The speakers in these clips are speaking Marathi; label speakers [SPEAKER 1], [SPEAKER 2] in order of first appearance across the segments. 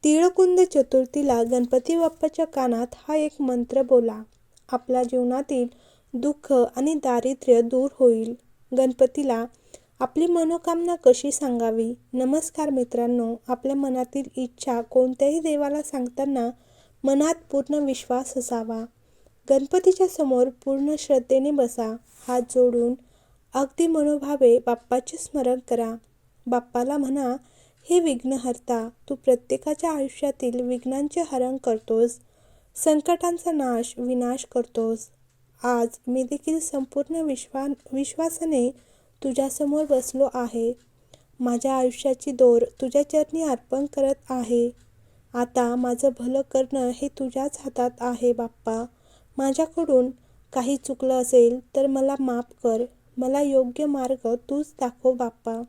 [SPEAKER 1] तिळकुंद चतुर्थीला गणपती बाप्पाच्या कानात हा एक मंत्र बोला. आपल्या जीवनातील दुःख आणि दारिद्र्य दूर होईल. गणपतीला आपली मनोकामना कशी सांगावी? नमस्कार मित्रांनो, आपल्या मनातील इच्छा कोणत्याही देवाला सांगताना मनात पूर्ण विश्वास असावा. गणपतीच्या समोर पूर्ण श्रद्धेने बसा. हात जोडून अगदी मनोभावे बाप्पाचे स्मरण करा. बाप्पाला म्हणा, हे विघ्नहर्ता, तू प्रत्येकाच्या आयुष्यातील विघ्नांचे हरण करतोस, संकटांचा विनाश करतोस. आज मी देखील संपूर्ण विश्वासाने तुझ्यासमोर बसलो आहे. माझ्या आयुष्याची दोर तुझ्या चरणी अर्पण करत आहे. आता माझं भलं करणं हे तुझ्याच हातात आहे बाप्पा. माझ्याकडून काही चुकलं असेल तर मला माफ कर. मला योग्य मार्ग तूच दाखव बाप्पा.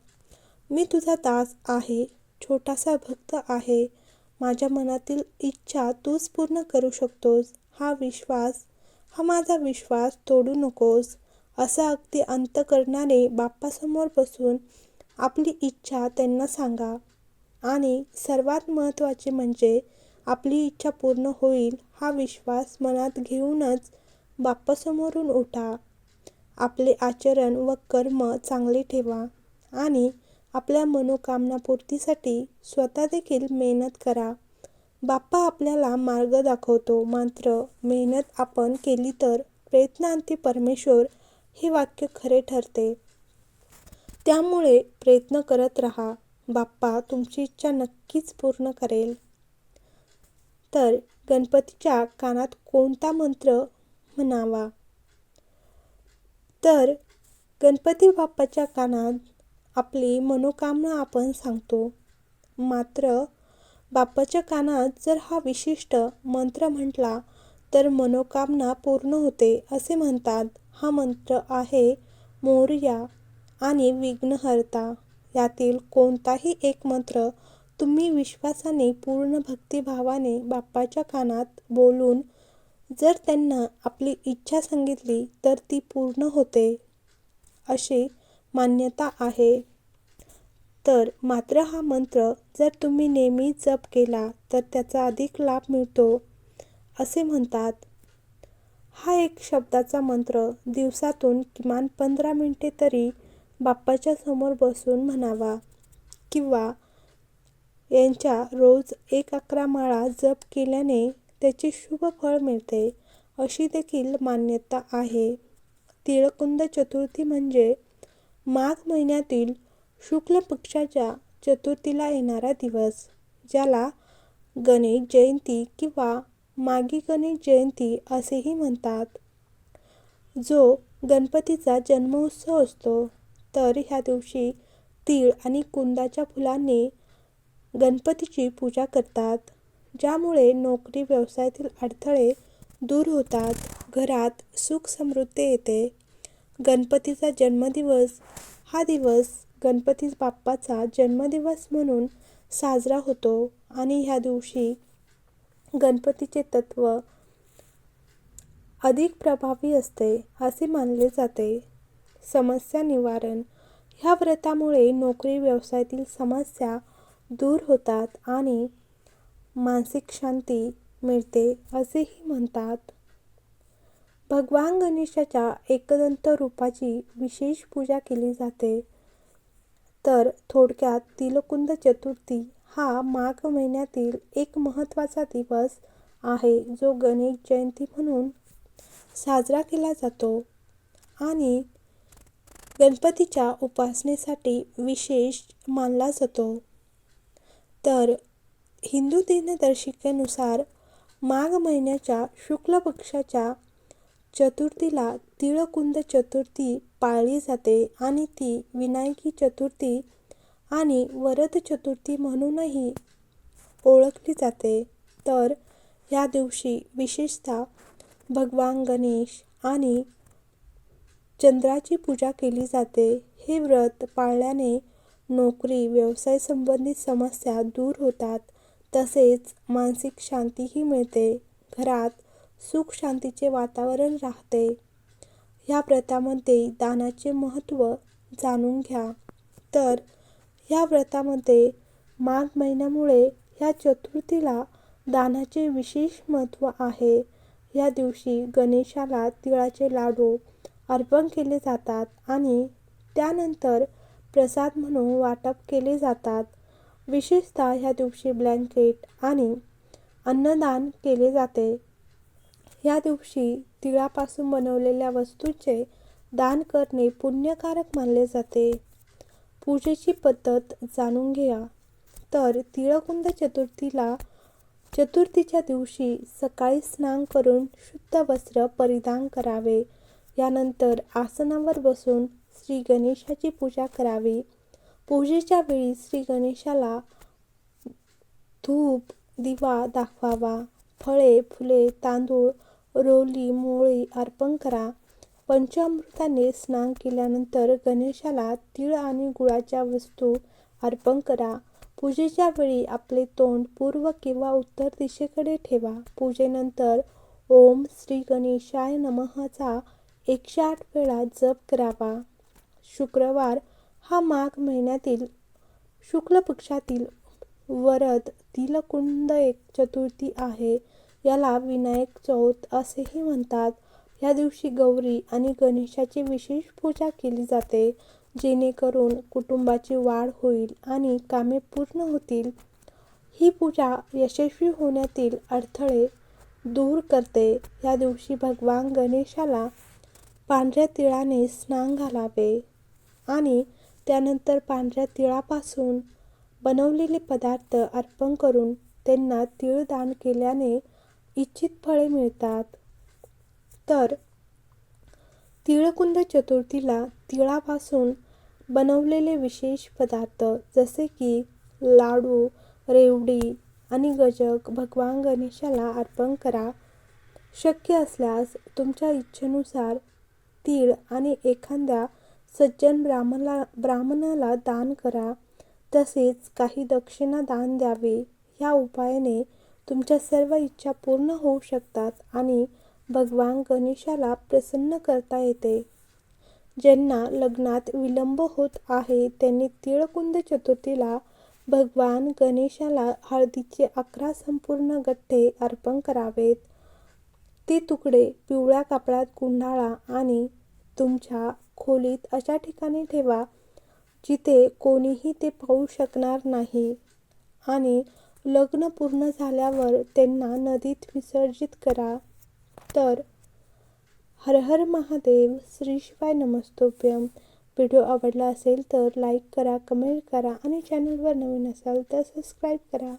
[SPEAKER 1] मी तुझा दास आहे, छोटासा भक्त आहे. माझ्या मनातील इच्छा तूच पूर्ण करू शकतोस. हा माझा विश्वास तोडू नकोस. असं अगदी अंतःकरणाने बाप्पासमोर बसून आपली इच्छा त्यांना सांगा. आणि सर्वात महत्त्वाचे म्हणजे आपली इच्छा पूर्ण होईल हा विश्वास मनात घेऊनच बाप्पासमोरून उठा. आपले आचरण व कर्म चांगले ठेवा आणि आपल्या मनोकामनापूर्तीसाठी स्वतः देखील मेहनत करा. बाप्पा आपल्याला मार्ग दाखवतो, मात्र मेहनत आपण केली तर प्रयत्नांती परमेश्वर हे वाक्य खरे ठरते. त्यामुळे प्रयत्न करत राहा. बाप्पा तुमची इच्छा नक्कीच पूर्ण करेल. तर गणपतीच्या कानात कोणता मंत्र म्हणावा? तर गणपती बाप्पाच्या कानात आपली मनोकामना आपण सांगतो. मात्र बाप्पाच्या कानात जर हा विशिष्ट मंत्र म्हटला तर मनोकामना पूर्ण होते असे म्हणतात. हा मंत्र आहे मोरया आणि विघ्नहर्ता. यातील कोणताही एक मंत्र तुम्ही विश्वासाने, पूर्ण भक्तिभावाने बाप्पाच्या कानात बोलून जर त्यांना आपली इच्छा सांगितली तर ती पूर्ण होते अशी मान्यता आहे. तर मात्र हा मंत्र जर तुम्ही नेहमी जप केला तर त्याचा अधिक लाभ मिळतो असे म्हणतात. हा एक शब्दाचा मंत्र दिवसातून किमान 15 मिनिटे तरी बाप्पाच्या समोर बसून म्हणावा किंवा यांच्या रोज 1-11 माळा जप केल्याने त्याचे शुभ फळ मिळते अशी देखील मान्यता आहे. तिळकुंद चतुर्थी म्हणजे माघ महिन्यातील शुक्ल पक्षाच्या चतुर्थीला येणारा दिवस, ज्याला गणेश जयंती किंवा माघी गणेश जयंती असेही म्हणतात, जो गणपतीचा जन्मोत्सव असतो. तर ह्या दिवशी तीळ आणि कुंदाच्या फुलांनी गणपतीची पूजा करतात, ज्यामुळे नोकरी व्यवसायातील अडथळे दूर होतात, घरात सुख समृद्धी येते. गणपतीचा जन्मदिवस हा दिवस गणपती बाप्पाचा जन्मदिवस म्हणून साजरा होतो आणि ह्या दिवशी गणपतीचे तत्व अधिक प्रभावी असते असे मानले जाते. समस्या निवारण. ह्या व्रतामुळे नोकरी व्यवसायातील समस्या दूर होतात आणि मानसिक शांती मिळते असेही म्हणतात. भगवान गणेशाच्या एकदंत रूपाची विशेष पूजा केली जाते. तर थोडक्यात तिळकुंद चतुर्थी हा माघ महिन्यातील एक महत्त्वाचा दिवस आहे, जो गणेश जयंती म्हणून साजरा केला जातो आणि गणपतीच्या उपासनेसाठी विशेष मानला जातो. तर हिंदू दिनदर्शिकेनुसार माघ महिन्याच्या शुक्ल पक्षाच्या चतुर्थीला तिळकुंद चतुर्थी पाळली जाते आणि ती विनायकी चतुर्थी आणि वरद चतुर्थी म्हणूनही ओळखली जाते. तर या दिवशी विशेषतः भगवान गणेश आणि चंद्राची पूजा केली जाते. हे व्रत पाळल्याने नोकरी व्यवसाय संबंधित समस्या दूर होतात, तसेच मानसिक शांतीही मिळते. घरात सुख शांतीचे वातावरण राहते. ह्या व्रतामध्ये दानाचे महत्त्व जाणून घ्या. तर ह्या व्रतामध्ये माघ महिन्यामुळे ह्या चतुर्थीला दानाचे विशेष महत्त्व आहे. या दिवशी गणेशाला तिळाचे लाडू अर्पण केले जातात आणि त्यानंतर प्रसाद म्हणून वाटप केले जातात. विशेषतः ह्या दिवशी ब्लँकेट आणि अन्नदान केले जाते. या दिवशी तिळापासून बनवलेल्या वस्तूंचे दान करणे पुण्यकारक मानले जाते. पूजेची पद्धत जाणून घ्या. तर तिळकुंद चतुर्थीच्या दिवशी सकाळी स्नान करून शुद्ध वस्त्र परिधान करावे. यानंतर आसनावर बसून श्री गणेशाची पूजा करावी. पूजेच्या वेळी श्री गणेशाला धूप दिवा दाखवावा. फळे, फुले, तांदूळ, रोली, मोळी अर्पण करा. पंचामृताने स्नान केल्यानंतर गणेशाला तीळ आणि गुळाच्या वस्तू अर्पण करा. पूजेच्या वेळी आपले तोंड पूर्व किंवा उत्तर दिशेकडे ठेवा. पूजेनंतर ओम श्री गणेशाय नमःचा 108 वेळा जप करावा. शुक्रवार हा माघ महिन्यातील शुक्ल पक्षातील वरद तिळकुंद एक चतुर्थी आहे. याला विनायक चौथ असेही म्हणतात. या दिवशी गौरी आणि गणेशाची विशेष पूजा केली जाते, जेणेकरून कुटुंबाची वाढ होईल आणि कामे पूर्ण होतील. ही पूजा यशस्वी होण्यातील अडथळे दूर करते. या दिवशी भगवान गणेशाला पांढऱ्या तिळाने स्नान घालावे आणि त्यानंतर पांढऱ्या तिळापासून बनवलेले पदार्थ अर्पण करून त्यांना तीळ दान केल्याने इच्छित फळे मिळतात. तर तिळकुंद चतुर्थीला तिळापासून बनवलेले विशेष पदार्थ जसे की लाडू, रेवडी आणि गजक भगवान गणेशाला अर्पण करा. शक्य असल्यास तुमच्या इच्छेनुसार तीळ आणि एखाद्या सज्जन ब्राह्मणाला दान करा. तसेच काही दक्षिणा दान द्यावी. या उपायाने तुमच्या सर्व इच्छा पूर्ण होऊ शकतात आणि भगवान गणेशाला प्रसन्न करता येते. ज्यांना लग्नात विलंब होत आहे त्यांनी तिळकुंद चतुर्थीला भगवान गणेशाला हळदीचे 11 संपूर्ण गठ्ठे अर्पण करावेत. ते तुकडे पिवळ्या कापडात गुंडाळा आणि तुमच्या खोलीत अशा ठिकाणी ठेवा जिथे कोणीही ते पाहू शकणार नाही आणि लग्न पूर्ण झाल्यावर त्यांना नदीत विसर्जित करा. तर हर हर महादेव, श्री शिवाय नमस्तुभ्यं. व्हिडिओ आवडला असेल तर लाईक करा, कमेंट करा आणि चॅनलवर नवीन असाल तर सबस्क्राईब करा.